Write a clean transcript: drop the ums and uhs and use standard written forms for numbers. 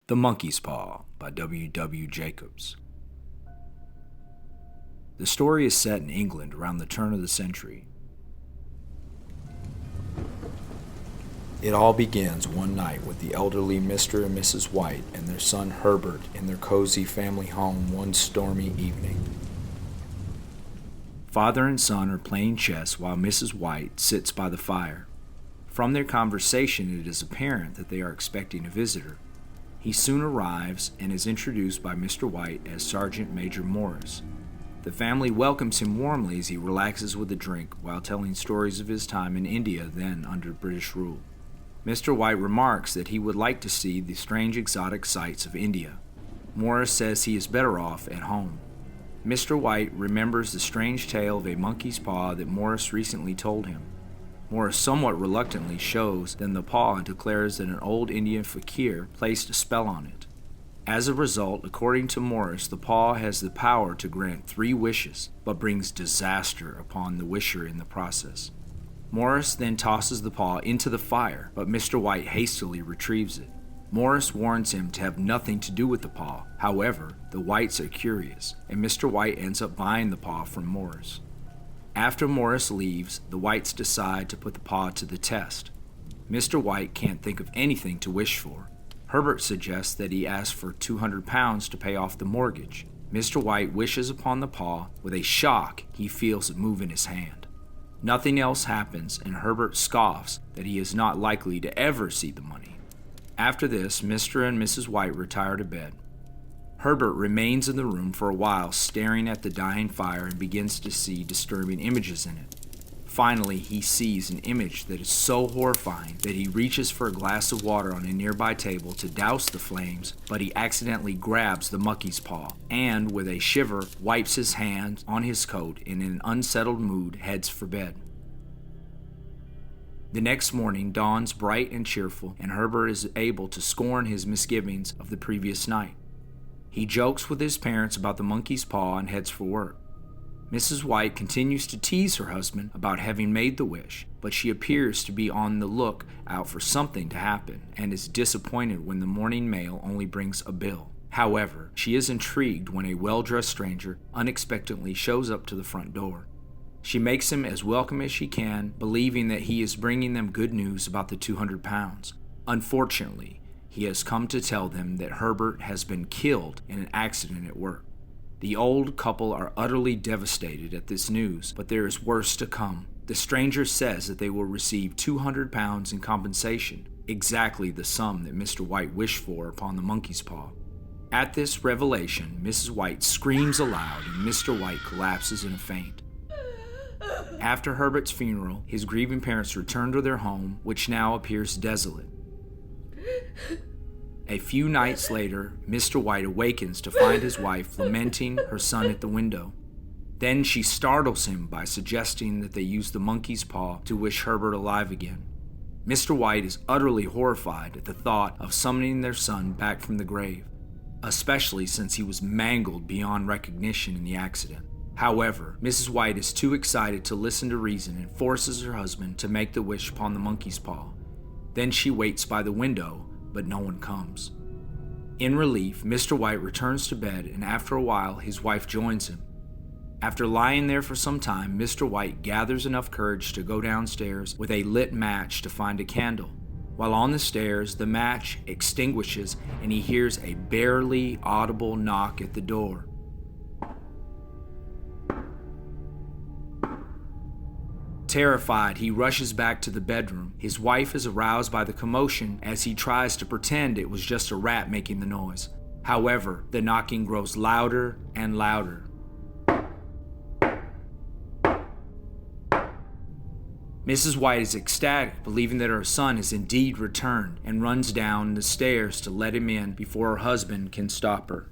The Monkey's Paw by W. W. Jacobs. The story is set in England around the turn of the century. It all begins one night with the elderly Mr. and Mrs. White and their son Herbert in their cozy family home one stormy evening. Father and son are playing chess while Mrs. White sits by the fire. From their conversation, it is apparent that they are expecting a visitor. He soon arrives and is introduced by Mr. White as Sergeant Major Morris. The family welcomes him warmly as he relaxes with a drink while telling stories of his time in India then under British rule. Mr. White remarks that he would like to see the strange exotic sights of India. Morris says he is better off at home. Mr. White remembers the strange tale of a monkey's paw that Morris recently told him. Morris somewhat reluctantly shows them the paw and declares that an old Indian fakir placed a spell on it. As a result, according to Morris, the paw has the power to grant 3 wishes, but brings disaster upon the wisher in the process. Morris then tosses the paw into the fire, but Mr. White hastily retrieves it. Morris warns him to have nothing to do with the paw. However, the Whites are curious, and Mr. White ends up buying the paw from Morris. After Morris leaves, the Whites decide to put the paw to the test. Mr. White can't think of anything to wish for. Herbert suggests that he ask for £200 to pay off the mortgage. Mr. White wishes upon the paw. With a shock, he feels it move in his hand. Nothing else happens, and Herbert scoffs that he is not likely to ever see the money. After this, Mr. and Mrs. White retire to bed. Herbert remains in the room for a while, staring at the dying fire, and begins to see disturbing images in it. Finally, he sees an image that is so horrifying that he reaches for a glass of water on a nearby table to douse the flames, but he accidentally grabs the monkey's paw and, with a shiver, wipes his hand on his coat and in an unsettled mood heads for bed. The next morning dawns bright and cheerful, and Herbert is able to scorn his misgivings of the previous night. He jokes with his parents about the monkey's paw and heads for work. Mrs. White continues to tease her husband about having made the wish, but she appears to be on the look out for something to happen and is disappointed when the morning mail only brings a bill. However, she is intrigued when a well-dressed stranger unexpectedly shows up to the front door. She makes him as welcome as she can, believing that he is bringing them good news about the £200. Unfortunately, he has come to tell them that Herbert has been killed in an accident at work. The old couple are utterly devastated at this news, but there is worse to come. The stranger says that they will receive £200 in compensation, exactly the sum that Mr. White wished for upon the monkey's paw. At this revelation, Mrs. White screams aloud and Mr. White collapses in a faint. After Herbert's funeral, his grieving parents return to their home, which now appears desolate. A few nights later, Mr. White awakens to find his wife lamenting her son at the window. Then she startles him by suggesting that they use the monkey's paw to wish Herbert alive again. Mr. White is utterly horrified at the thought of summoning their son back from the grave, especially since he was mangled beyond recognition in the accident. However, Mrs. White is too excited to listen to reason and forces her husband to make the wish upon the monkey's paw. Then she waits by the window, but no one comes. In relief, Mr. White returns to bed, and after a while, his wife joins him. After lying there for some time, Mr. White gathers enough courage to go downstairs with a lit match to find a candle. While on the stairs, the match extinguishes, and he hears a barely audible knock at the door. Terrified, he rushes back to the bedroom. His wife is aroused by the commotion as he tries to pretend it was just a rat making the noise. However, the knocking grows louder and louder. Mrs. White is ecstatic, believing that her son has indeed returned, and runs down the stairs to let him in before her husband can stop her.